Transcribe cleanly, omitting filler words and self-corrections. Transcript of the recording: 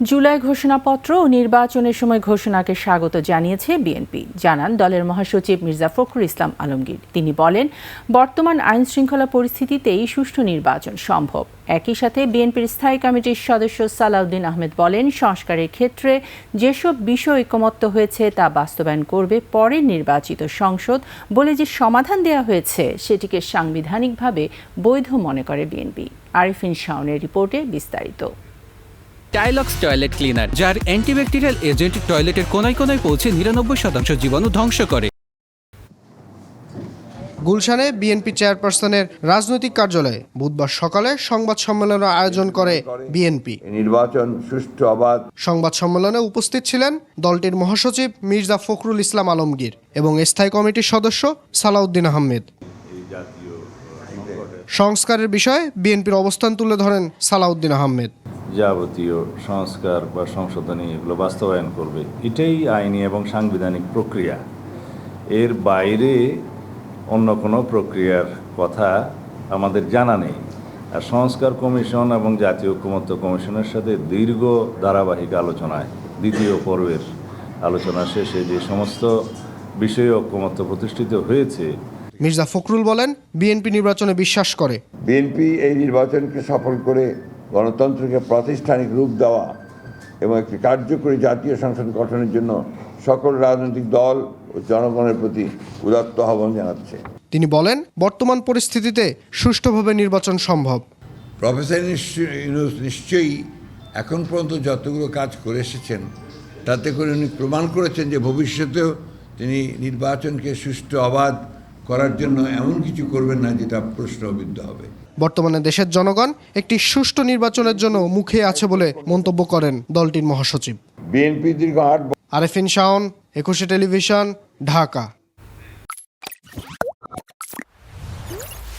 জুলাই ঘোষণাপত্র ও নির্বাচনের সময় ঘোষণাকে স্বাগত জানিয়েছে বিএনপি, জানান দলের মহাসচিব মির্জা ফখরুল ইসলাম আলমগীর। তিনি বলেন, বর্তমান আইনশৃঙ্খলা পরিস্থিতিতেই সুষ্ঠু নির্বাচন সম্ভব। একই সাথে বিএনপির স্থায়ী কমিটির সদস্য সালাউদ্দিন আহমেদ বলেন, সংস্কারের ক্ষেত্রে যেসব বিষয় ঐকমত্য হয়েছে তা বাস্তবায়ন করবে পরের নির্বাচিত সংসদ বলে যে সমাধান দেওয়া হয়েছে সেটিকে সাংবিধানিকভাবে বৈধ মনে করে বিএনপি। আরিফিন শাওনের রিপোর্টে বিস্তারিত। টাইলক্স টয়লেট ক্লিনার, যার অ্যান্টিব্যাকটেরিয়াল এজেন্ট টয়লেটের কোনায় কোনায় পৌঁছে ৯৯% জীবাণু ধ্বংস করে। গুলশানে বিএনপি চেয়ারপারসনের রাজনৈতিক কার্যালয়ে বুধবার সকালে সংবাদ সম্মেলনের আয়োজন করে বিএনপি। নির্বাচন সুষ্ঠু অবাধ। সংবাদ সম্মেলনে উপস্থিত ছিলেন দলটির মহাসচিব মির্জা ফখরুল ইসলাম আলমগীর এবং স্থায়ী কমিটির সদস্য সালাউদ্দিন আহমেদ। সংস্কারের বিষয়ে বিএনপির অবস্থান তুলে ধরেন সালাউদ্দিন আহমেদ। যাবতীয় সংস্কার বা সংশোধনী এগুলো বাস্তবায়ন করবে, এটাই আইনি এবং সাংবিধানিক প্রক্রিয়া। এর বাইরে অন্য কোনো প্রক্রিয়ার কথা আমাদের জানা নেই। আর সংস্কার কমিশন এবং জাতীয় ঐকমত্য কমিশনের সাথে দীর্ঘ ধারাবাহিক আলোচনায় দ্বিতীয় পর্বের আলোচনা শেষে যে সমস্ত বিষয়ে ঐকমত্য প্রতিষ্ঠিত হয়েছে। মির্জা ফখরুল বলেন, বিএনপি নির্বাচনে বিশ্বাস করে। বিএনপি এই নির্বাচনকে সফল করে গণতন্ত্রকে প্রাতিষ্ঠানিক রূপ দেওয়া এবং একটি কার্যকরী জাতীয় সংসদ গঠনের জন্য সকল রাজনৈতিক দল ও জনগণের প্রতি উদাত্ত আহ্বান জানাচ্ছে। তিনি বলেন, বর্তমান পরিস্থিতিতে সুষ্ঠুভাবে নির্বাচন সম্ভব। প্রফেসর নিশ্চয়ই এখন পর্যন্ত যতগুলো কাজ করে এসেছেন তাতে করে উনি প্রমাণ করেছেন যে ভবিষ্যতেও তিনি নির্বাচনকে সুষ্ঠু অবাধ করার জন্য এমন কিছু করবেন না যেটা প্রশ্নবিদ্ধ হবে। বর্তমানে দেশের জনগণ একটি সুষ্ঠু নির্বাচনের জন্য মুখে আছে বলে মন্তব্য করেন দলটির মহাসচিব। বিএনপি দীর্ঘ ৮ আরিফিন শাওন, ২১ টেলিভিশন, ঢাকা।